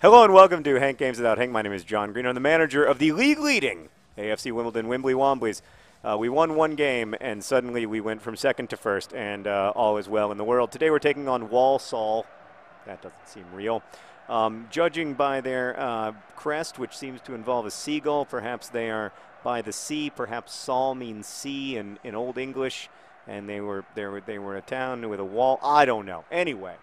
Hello and welcome to Hank Games Without Hank. My name is John Green. I'm the manager of the league-leading AFC Wimbly Womblys. We won one game, and suddenly we went from second to first, and all is well in the world. Today we're taking on Walsall. That doesn't seem real. Judging by their crest, which seems to involve a seagull, perhaps they are by the sea. Perhaps Sal means sea in Old English, and they were a town with a wall. I don't know. Anyway,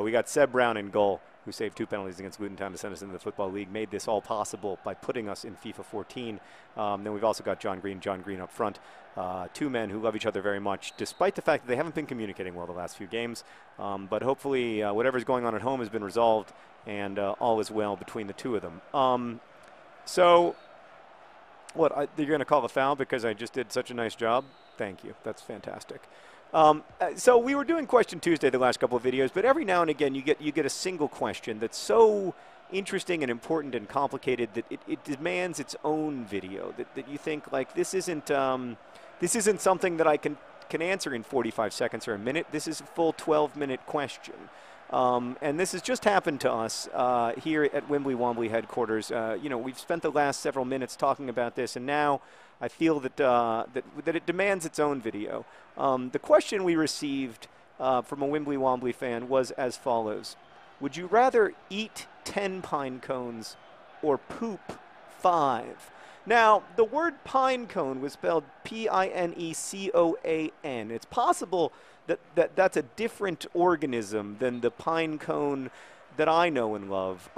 we got Seb Brown in goal, who saved 2 penalties against Luton Town to send us into the Football League, made this all possible by putting us in FIFA 14. Then we've also got John Green up front. Two men who love each other very much, despite the fact that they haven't been communicating well the last few games. But hopefully whatever's going on at home has been resolved, and all is well between the two of them. So, you're going to call a foul because I just did such a nice job? Thank you. That's fantastic. So we were doing Question Tuesday the last couple of videos, but every now and again you get a single question that's so interesting and important and complicated that it demands its own video. That you think, like, this isn't something that I can answer in 45 seconds or a minute. This is a full 12-minute question. And this has just happened to us here at Wimbly Wombly headquarters. We've spent the last several minutes talking about this, and now I feel that that it demands its own video. The question we received from a Wimbly Wombly fan was as follows: would you rather eat 10 pine cones or poop 5? Now, the word pine cone was spelled P-I-N-E-C-O-A-N. It's possible that's a different organism than the pine cone that I know and love,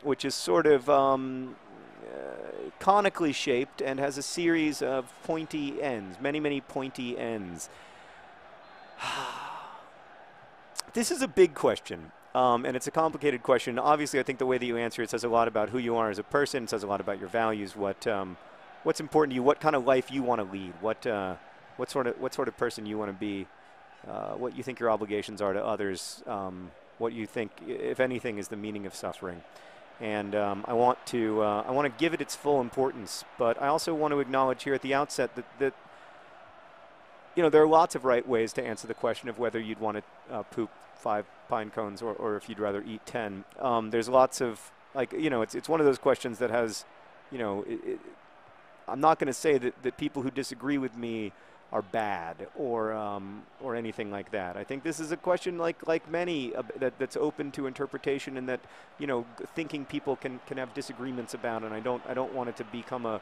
which is sort of conically shaped and has a series of pointy ends, many pointy ends. This is a big question, and it's a complicated question. Obviously, I think the way that you answer it says a lot about who you are as a person, says a lot about your values, what's important to you, what kind of life you want to lead, what sort of person you want to be, what you think your obligations are to others, what you think, if anything, is the meaning of suffering. And I want to give it its full importance, but I also want to acknowledge here at the outset that there are lots of right ways to answer the question of whether you'd want to poop 5 pine cones or if you'd rather eat 10. There's lots of, it's one of those questions that has, I'm not going to say that people who disagree with me are bad or anything like that. I think this is a question like many that's open to interpretation, and that thinking people can have disagreements about, and I don't want it to become a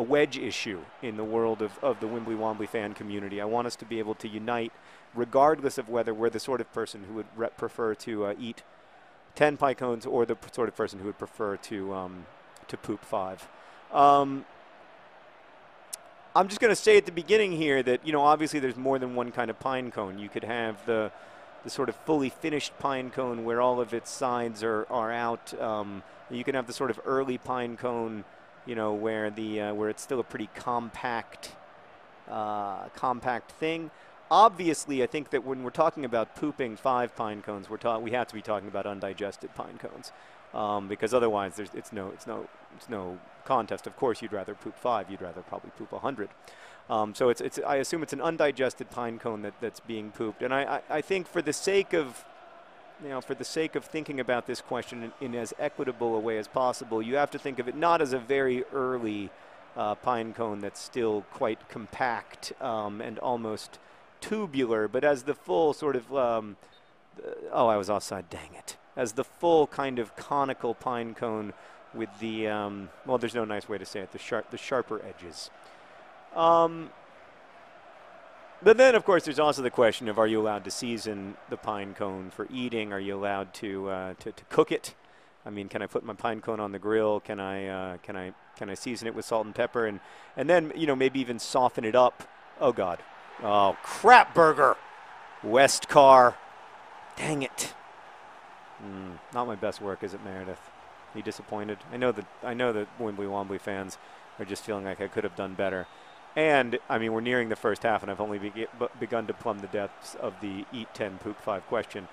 wedge issue in the world of the Wimbly Wombly fan community. I want us to be able to unite regardless of whether we're the sort of person who would prefer to eat 10 pine cones or the sort of person who would prefer to poop 5. I'm just going to say at the beginning here that, obviously there's more than one kind of pine cone. You could have the sort of fully finished pine cone where all of its sides are out. You can have the sort of early pine cone, where it's still a pretty compact thing. Obviously, I think that when we're talking about pooping 5 pine cones, we have to be talking about undigested pine cones, because otherwise it's no contest. Of course, you'd rather poop 5. You'd rather probably poop 100. So I assume it's an undigested pine cone that's being pooped. And I think for the sake of thinking about this question in as equitable a way as possible, you have to think of it not as a very early pine cone that's still quite compact and almost tubular, but as the full sort of oh, I was offside, dang it, as the full kind of conical pine cone with the well, there's no nice way to say it, the sharper edges. But then, of course, there's also the question of, are you allowed to season the pine cone for eating? Are you allowed to cook it? I mean, can I put my pine cone on the grill? Can I season it with salt and pepper, and then maybe even soften it up? Oh God, oh crap burger, West Car, dang it. Not my best work, is it, Meredith? Are you disappointed? I know that Wimbly Wombly fans are just feeling like I could have done better. And, I mean, we're nearing the first half, and I've only begun to plumb the depths of the eat 10, poop 5 question.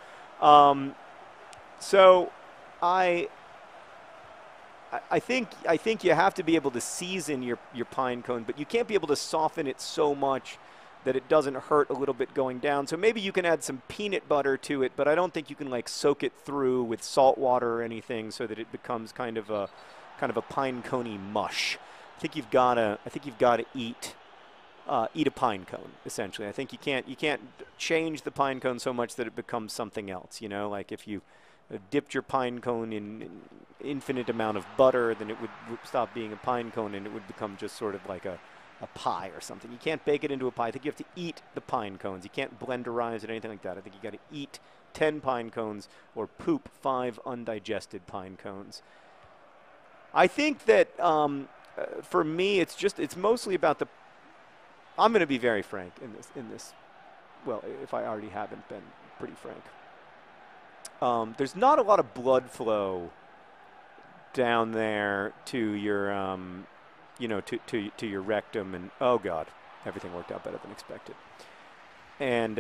So I think you have to be able to season your pine cone, but you can't be able to soften it so much that it doesn't hurt a little bit going down. So maybe you can add some peanut butter to it, but I don't think you can like soak it through with salt water or anything so that it becomes kind of a pine-coney mush. I think you've got to eat a pine cone, essentially. I think you can't change the pine cone so much that it becomes something else. You know, like if you dipped your pine cone in an infinite amount of butter, then it would stop being a pine cone and it would become just sort of like a pie or something. You can't bake it into a pie. I think you have to eat the pine cones. You can't blenderize it or anything like that. I think you got to eat 10 pine cones or poop 5 undigested pine cones. I think that for me, it's mostly about the. I'm going to be very frank in this. Well, if I already haven't been pretty frank. There's not a lot of blood flow down there to your, to your rectum, and oh god, everything worked out better than expected. And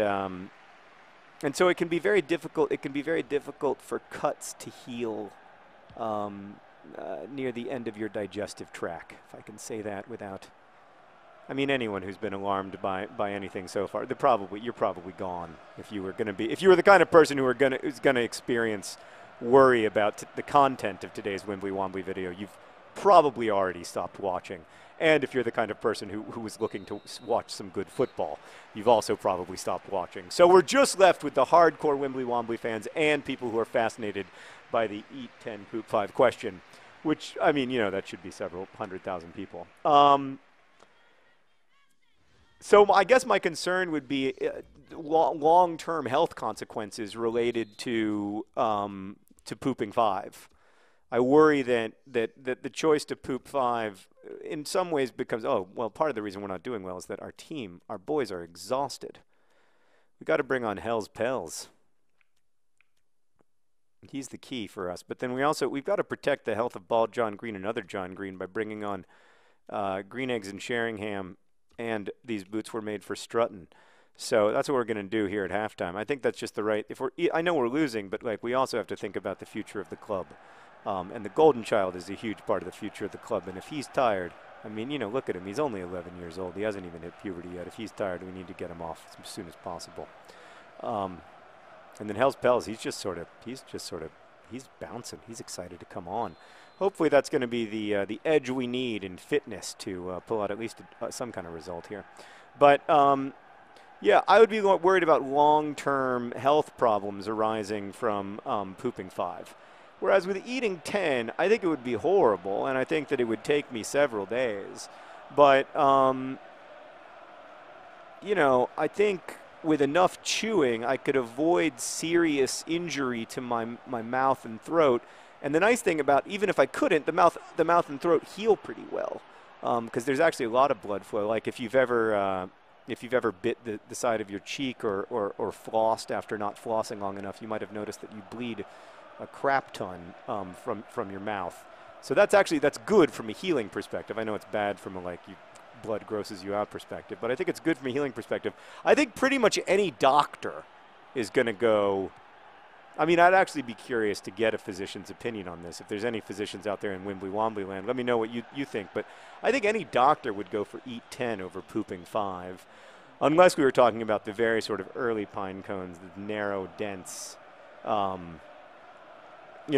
so it can be very difficult. It can be very difficult for cuts to heal near the end of your digestive tract, if I can say that without. I mean, anyone who's been alarmed by anything so far, you're probably gone. If you were the kind of person who's gonna experience worry about the content of today's Wimbly Wombly video, you've probably already stopped watching. And if you're the kind of person who was looking to watch some good football, you've also probably stopped watching. So we're just left with the hardcore Wimbly Wombly fans and people who are fascinated by the eat 10 poop 5 question, which, I mean, that should be several 100,000 people. So I guess my concern would be long-term health consequences related to pooping 5. I worry that the choice to poop 5 in some ways becomes, part of the reason we're not doing well is that our boys are exhausted. We got to bring on Hell's Pels. He's the key for us. But then we've got to protect the health of Bald John Green and other John Green by bringing on Green Eggs and Sheringham. And these boots were made for strutting. So that's what we're going to do here at halftime. I think that's just the right. I know we're losing, but like we also have to think about the future of the club. And the golden child is a huge part of the future of the club. And if he's tired, I mean, look at him. He's only 11 years old. He hasn't even hit puberty yet. If he's tired, we need to get him off as soon as possible. And then Hell's Pels, he's bouncing. He's excited to come on. Hopefully that's going to be the edge we need in fitness to pull out at least some kind of result here. But, yeah, I would be worried about long-term health problems arising from pooping 5. Whereas with eating 10, I think it would be horrible, and I think that it would take me several days. But, I think with enough chewing, I could avoid serious injury to my mouth and throat. And the nice thing about, even if I couldn't, the mouth and throat heal pretty well, because there's actually a lot of blood flow. Like if you've ever bit the side of your cheek or flossed after not flossing long enough, you might have noticed that you bleed a crap ton from your mouth. So that's good from a healing perspective. I know it's bad from a blood grosses you out perspective, but I think it's good from a healing perspective. I think pretty much any doctor is going to go. I mean, I'd actually be curious to get a physician's opinion on this. If there's any physicians out there in Wimbly Wombly land, let me know what you think. But I think any doctor would go for eat 10 over pooping 5, unless we were talking about the very sort of early pine cones, the narrow, dense,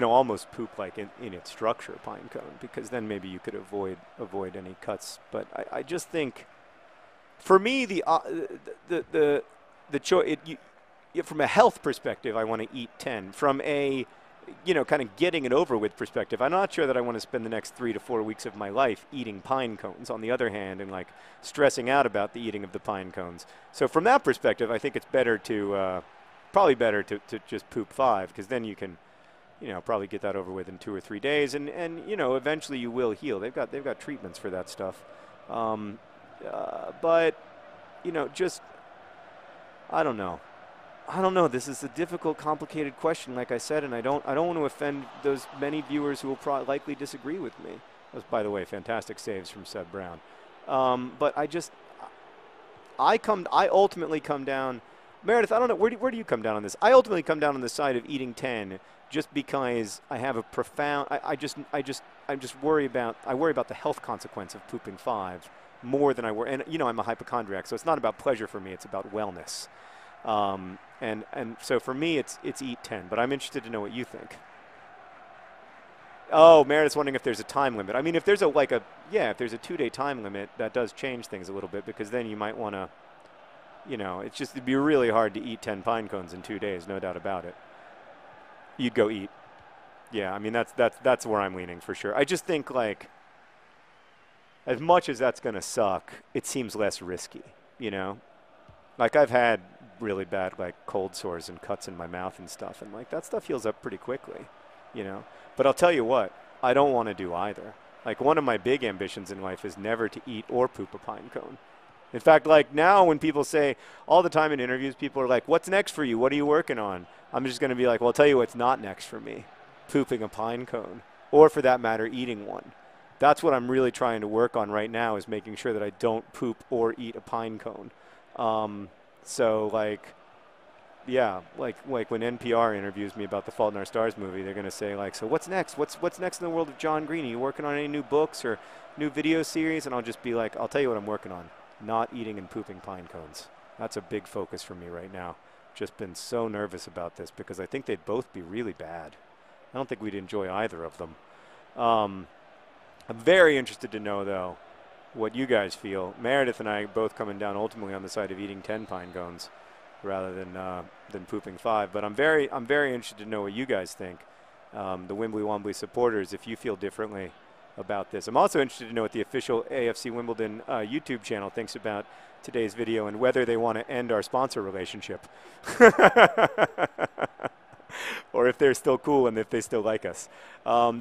almost poop-like in its structure pine cone, because then maybe you could avoid any cuts. But I just think, for me, the choice. From a health perspective, I want to eat 10. From a, kind of getting it over with perspective, I'm not sure that I want to spend the next 3 to 4 weeks of my life eating pine cones, on the other hand, and stressing out about the eating of the pine cones. So from that perspective, I think it's better probably better to just poop 5, because then you can, probably get that over with in 2 or 3 days, and eventually you will heal. They've got treatments for that stuff. But, just, I don't know. This is a difficult, complicated question, like I said, and I don't want to offend those many viewers who will likely disagree with me. That was, by the way, fantastic saves from Seb Brown. But I ultimately come down. Meredith, I don't know, where do you come down on this? I ultimately come down on the side of eating 10 just because I have a profound, I just worry about, the health consequence of pooping 5 more than I worry. And, you know, I'm a hypochondriac, so it's not about pleasure for me, it's about wellness. And so for me, it's eat 10, but I'm interested to know what you think. Oh, Meredith's wondering if there's a time limit. I mean, if there's if there's a 2-day time limit, that does change things a little bit, because then you might want to, you know, it'd be really hard to eat 10 pine cones in 2 days, no doubt about it. You'd go eat. Yeah, I mean, that's where I'm leaning for sure. I just think, like, as much as that's going to suck, it seems less risky, you know? Like, I've had really bad, like, cold sores and cuts in my mouth and stuff, and, like, that stuff heals up pretty quickly, you know? But I'll tell you what, I don't want to do either. Like, one of my big ambitions in life is never to eat or poop a pine cone. In fact, like, now when people say, all the time in interviews, people are like, what's next for you? What are you working on? I'm just going to be like, well, I'll tell you what's not next for me. Pooping a pine cone. Or, for that matter, eating one. That's what I'm really trying to work on right now, is making sure that I don't poop or eat a pine cone. So, like, yeah, like when NPR interviews me about the Fault in Our Stars movie, they're going to say, like, so what's next? What's next in the world of John Green? Are you working on any new books or new video series? And I'll just be like, I'll tell you what I'm working on. Not eating and pooping pine cones. That's a big focus for me right now. Just been so nervous about this because I think they'd both be really bad. I don't think we'd enjoy either of them. I'm very interested to know, though, what you guys feel. Meredith and I both coming down ultimately on the side of eating 10 pine cones rather than pooping 5. But I'm very interested to know what you guys think, the Wimbly Wombly supporters, if you feel differently about this. I'm also interested to know what the official AFC Wimbledon YouTube channel thinks about today's video and whether they want to end our sponsor relationship. Or if they're still cool and if they still like us. Oh,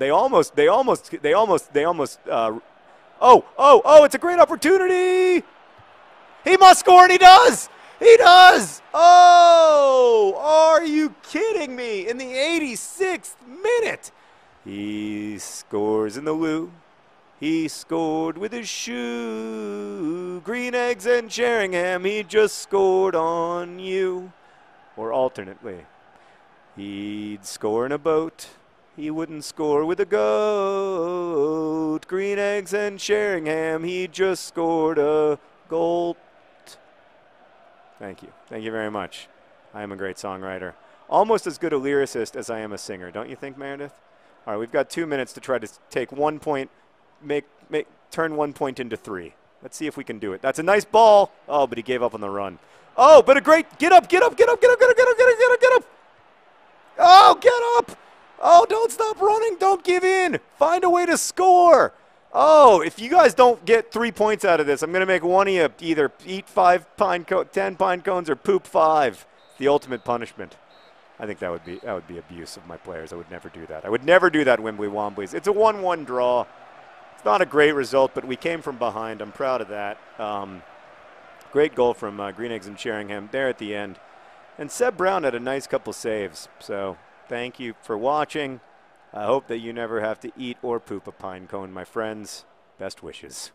it's a great opportunity. He must score, and he does. He does. Oh, are you kidding me? In the 86th minute. He scores in the loo. He scored with his shoe. Green eggs and Sheringham, he just scored on you. Or alternately, he'd score in a boat. He wouldn't score with a goat. Green eggs and Sheringham, he just scored a goal. Thank you. Thank you very much. I am a great songwriter. Almost as good a lyricist as I am a singer, don't you think, Meredith? All right, we've got 2 minutes to try to take 1 point, turn 1 point into 3. Let's see if we can do it. That's a nice ball. Oh, but he gave up on the run. Oh, but a great, get up. Oh, get up. Oh, don't stop running. Don't give in. Find a way to score. Oh, if you guys don't get 3 points out of this, I'm going to make one of you either eat 10 pine cones or poop 5. The ultimate punishment. I think that would be abuse of my players. I would never do that. I would never do that, Wimbly Womblys. It's a 1-1 draw. It's not a great result, but we came from behind. I'm proud of that. Great goal from Green Eggs and Sheringham there at the end. And Seb Brown had a nice couple saves. So thank you for watching. I hope that you never have to eat or poop a pine cone, my friends. Best wishes.